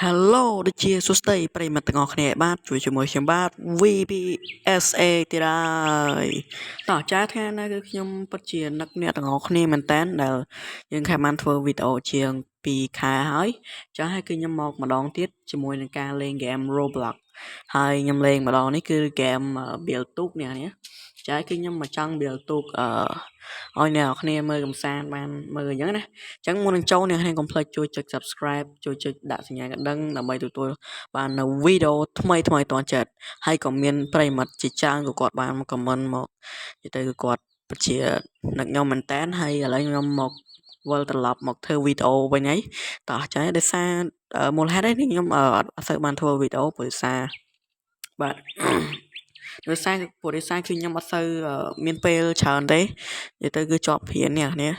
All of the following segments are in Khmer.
Hello ដូចជាសួស្តីប្រិយមិត្តទាំងអស់គ្នាបាទជួយជាមួយខ្ញុំបាទ VPSA ទៀតហើយតោះចាថ្ងៃនេះគឺខ្ញុំពិតជានឹកអ្នកទាំងអស់គ្នាមែនតើដែលយើងខំបានធ្វើវីដេអូជាង2ខែហើយចាហើយគឺខ្ញុំមកម្ដងទៀតជាមួយនឹងការលេងហ្គេម Roblox ហើយខ្ញុំលេងម្ដងនេះគឺហ្គេម Build ទូកនេះចាគឺខ្ញុំមកចង់ build ទូកឲ្យអ្នកនរគ្នាមើលកំសាន្តបានមើលអញ្ចឹងណាអញ្ចឹងមុននឹងចូលអ្នកនរកុំភ្លេចជួយចុច Subscribe ជួយចុចដាក់សញ្ញាកណ្ដឹងដើម្បីទទួលបាននៅវីដេអូថ្មីៗតចិត្តហើយក៏មានប្រិយមិត្តជាច្រើនក៏គាត់បាន comment មកនិយាយទៅគឺគាត់ពិតជានឹកខ្ញុំមែនតើហើយឥឡូវខ្ញុំមកវិលត្រឡប់មកធ្វើវីដេអូវិញហើយតោះចាដោយសារមូលហេតុនេះខ្ញុំអត់សូវបានធ្វើវីដេអូព្រោះសារបាទដោយសារគឺខ្ញុំអត់សូវមានពេលច្រើនទេនិយាយទៅគឺជាប់ព្រាននេះ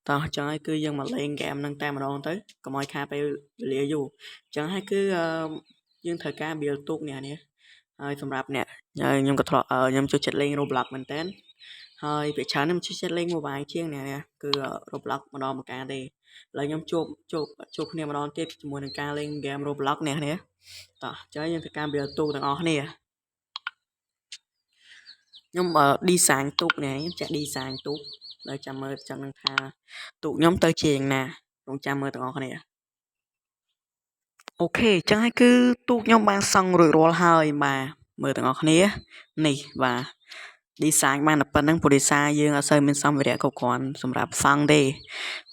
តោះចឹងហើយគឺយើងមកលេងហ្គេមហ្នឹងតែម្ដងទៅកុំឲ្យខាតពេលវេលាយូរចឹងហើយគឺយើងត្រូវការ build ទូកនេះហើយសម្រាប់អ្នកខ្ញុំក៏ធ្លាប់ខ្ញុំចូលចិត្តលេង Roblox មែនតើហើយពេលច្រើនខ្ញុំចូលចិត្តលេង mobile ជាងនេះគឺ Roblox ម្ដងម្កាលទេឥឡូវខ្ញុំជួបគ្នាម្ដងទៀតជាមួយនឹងការលេង game Roblox នេះតោះចឹងយើងធ្វើការ build ទូកទាំងអស់គ្នាខ្ញុំdesign ទូកនេះខ្ញុំចេះ design ទូកហើយចាំមើលចឹងនឹងថាទូកខ្ញុំទៅជាយ៉ាងណារងចាំមើលទាំងអស់គ្នាអូខេចឹងហើយគឺទូកខ្ញុំបានសង់រួចរាល់ហើយបាទមើលទាំងអស់គ្នានេះបាទ design បានតែប៉ុណ្្នឹងព្រោះ design យើងអត់សូវមានសម្ភារៈគ្រប់គ្រាន់សម្រាប់សង់ទេ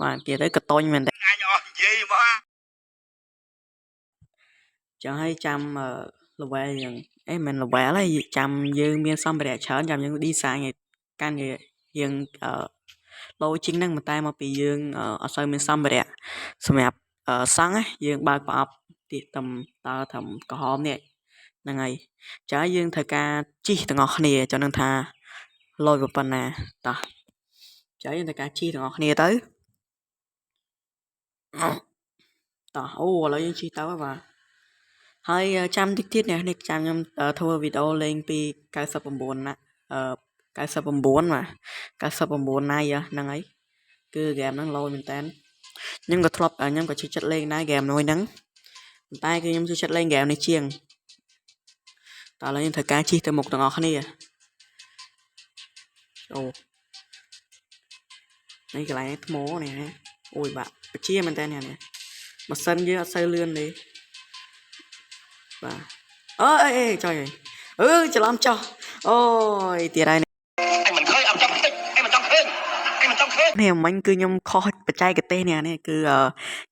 បាទទៀតទៅកតុញមែនតើអញអស់និយាយមកចឹងហើយចាំ level យើងមិន level ហើយចាំយើងមានសម្ភារៈច្រើនចាំយើង design ឲ្យកាន់យើងលោជាងហ្នឹងប៉ុន្តែមកពីយើងអត់សូវមានសម្ភារៈសម្រាប់សង់យើងបើកប្រអប់ទីតើត្រឹមក្រហមនេះហ្នឹងហើយចាយើងត្រូវការជីសទាំងអស់គ្នាចាំនឹងថាលយប៉ុណ្ណាតោះចាយើងត្រូវការជីសទាំងអស់គ្នាទៅតោះអូឥឡូវយើងជីសទៅបាទហើយចាំតិចទៀតនេះចាំខ្ញុំធ្វើវីដេអូលេងពី99ណា99បាទ99ណាយហ្នឹងហើយគឺហ្គេមហ្នឹងលយមែនតើខ្ញុំក៏ចូលចិត្តលេងដែរហ្គេមមួយហ្នឹងប៉ុន្តែគឺខ្ញុំចូលចិត្តលេងហ្គេមនេះជាងតើឥឡូវយើងត្រូវការជិះទៅមុខទាំងអស់គ្នាអូនេះកន្លែងថ្មនេះអូយបាក់បជាមែនតើនេះម៉ាស៊ីនយើងអត់សូវលឿនទេបាទអេចុយច្រឡំចោះអូយទៀតហើយអញមិនឃើញអត់ចង់តិចអញមិនចង់ឃើញនេះមិញគឺខ្ញុំខុសបច្ចេកទេសនេះគឺ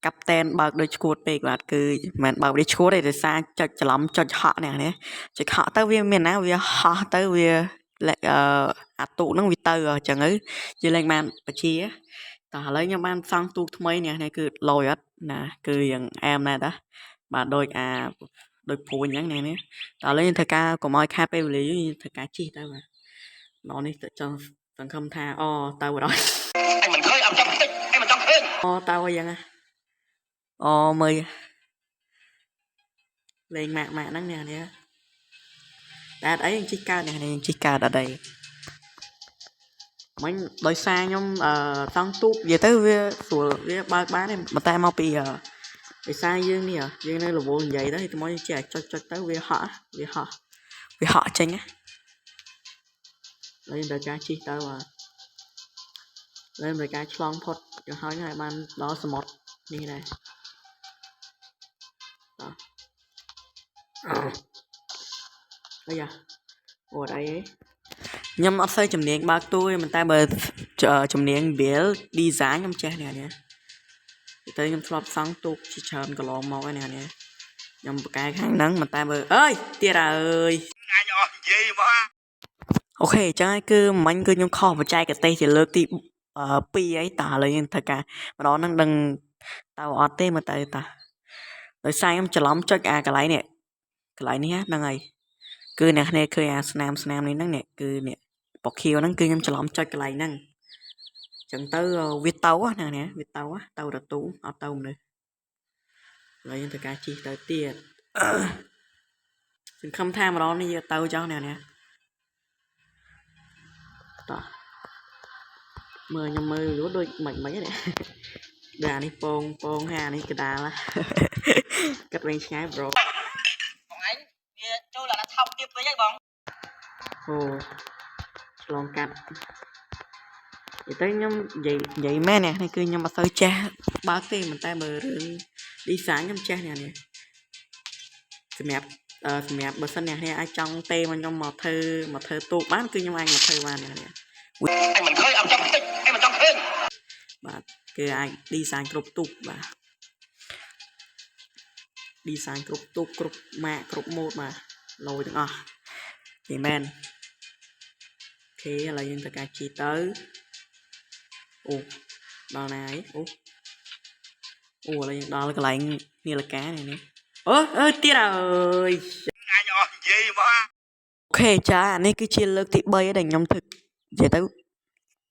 កាប់តែនបើកដូចឈួតពេកបាទគឺមិនមែនបើកដូចឈួតទេដោយសារចុចច្រឡំចុចហក់នេះចុចហក់ទៅវាមានណាវាហោះទៅវាអាទូកហ្នឹងវាទៅអញ្ចឹងទៅជាលេងបានបជាតោះឥឡូវខ្ញុំបានសង់ទូកថ្មីនេះគឺលយអត់ណាគឺយ៉ាងអែមណាស់តាបាទដូចព្រួយអញ្ចឹងនេះតើឥឡូវយើងធ្វើការកុំឲ្យខាតពេលវេលាយើងធ្វើការជិះទៅបាទដល់នេះចង់សង្ឃឹមថាទៅបណ្ដោយអញមិនឃើញអត់ចង់តិចអញមិនចង់ឃើញទៅអីយ៉ាងណាមើលលេងម៉ាក់ហ្នឹងនេះតែអត់អីយើងជិះកើតនេះយើងជិះកើតអត់អីមិញដោយសារខ្ញុំសង់ទូកនិយាយទៅវាស្រួលវាបើកបានទេប៉ុន្តែមកពីដោយសារយើងនេះយើងនៅរវល់និយាយទៅតែមកចេះចុចទៅវាហក់ចេញណាហើយត្រូវការជិះទៅហើយត្រូវការឆ្លងផុតទៅហើយបានដល់សមុទ្រនេះដែរអីអូអត់អីទេខ្ញុំអត់សូវជំនាញបើកទូទេប៉ុន្តែបើជំនាញ build design ខ្ញុំចេះនេះតែខ្ញុំធ្លាប់សង់ទូកជាច្រើនកន្លងមកហើយនេះខ្ញុំបកកែខាងហ្នឹងប៉ុន្តែបើអើយទៀតអើយអញអស់និយាយមកអូខេអញ្ចឹងគឺមិញគឺខ្ញុំខុសបច្ចេកទេសជាលើកទី2ហើយតើឥឡូវយើងធ្វើការម្ដងហ្នឹងដឹងទៅអត់ទេមើលទៅតាដោយសារខ្ញុំច្រឡំចុចកន្លែងនេះហ្នឹងហើយគឺអ្នកគ្នាឃើញស្នាមនេះហ្នឹងនេះគឺនេះពណ៌ខៀវហ្នឹងគឺខ្ញុំច្រឡំចុចកន្លែងហ្នឹងចឹងទៅវាទៅហ្នឹងវាទៅរទូអត់ទៅមនុស្សឥឡូវយើងធ្វើការជិះទៅទៀតសង្ឃឹមថាម្ដងនេះទៅចោះនេះតោះមើលខ្ញុំមើលដូចមិនហ្នឹងដូចអានេះពងហានេះកដាល cắt bên trái bro Còn anh cho là nó thông tiếp với vậy bóng. ồ lon cắt vậy tới nhóm vậy mẹ nè này cứ nhóm mà sơ cha ba cái mình tay bờ đi sáng nhóm cha nè mẹ bữa sau nè ai trong tê mà nhóm mà thơ tụ bán cứ nhóm anh mà thơ vào nè Anh mình khơi ông trong tích em mình trong khơi bà cứ ai đi sáng cục tụ bà đi sáng cục tụ cục mẹ cục một mà lôiទាំងអស់thì men ok ឥឡូវយើងទៅការជីទៅអូដល់ណាអីអូឥឡូវយើងដល់កន្លែងនាឡិកានេះអើទៀតអើយ Anh ơi gì mà អូខេចាអានេះគឺជាលើកទី3ដែលខ្ញុំធ្វើនិយាយទៅ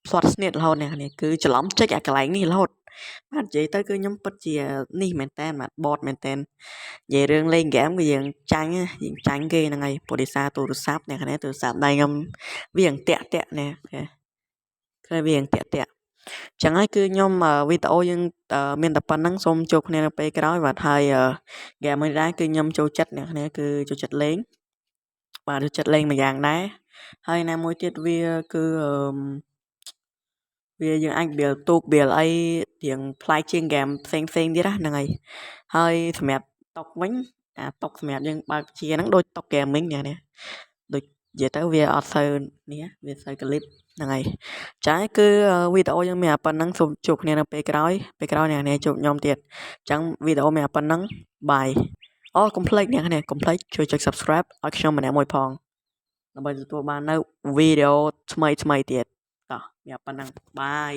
ផ្លាត់ស្នៀតរហូតអ្នកនេះគឺច្រឡំចុចអាកន្លែងនេះរហូតបាទនិយាយទៅគឺខ្ញុំពិតជានេះមែនតើបាទបតមែនតើនិយាយរឿងលេងហ្គេមគឺយើងចាញ់គេហ្នឹងហើយព្រោះដោយសារទូរស័ព្ទអ្នកនេះទូរស័ព្ទដៃខ្ញុំវាតាក់នេះគឺវាតាក់ចឹងហើយគឺខ្ញុំវីដេអូយើងមានតែប៉ុណ្្នឹងសូមជួបគ្នានៅពេលក្រោយបាទហើយហ្គេមមួយដែរគឺខ្ញុំចូលចិត្តអ្នកនេះគឺចូលចិត្តលេងបាទចូលចិត្តលេងមួយយ៉ាងដែរហើយណាមួយទៀតវាគឺវាយើងអាច build ទូក build អីរៀងផ្លាយជាងហ្គេមផ្សេងទៀតហ្នឹងហើយសម្រាប់តុកវិញអាតុកសម្រាប់យើងបើកជាហ្នឹងដូចតុក gaming នេះដូចនិយាយទៅវាអត់សូវនេះវាសូវក្លីបហ្នឹងហើយចាគឺវីដេអូយើងមានប៉ុណ្្នឹងសូមជួបគ្នានៅពេលក្រោយអ្នកជួបខ្ញុំទៀតអញ្ចឹងវីដេអូមានប៉ុណ្្នឹងបាយអូកុំភ្លេចអ្នកនេះកុំភ្លេចជួយចុច subscribe ឲ្យខ្ញុំម្នាក់មួយផងដើម្បីទទួលបាននៅវីដេអូថ្មីទៀតតោះមានប៉ុណ្្នឹងបាយ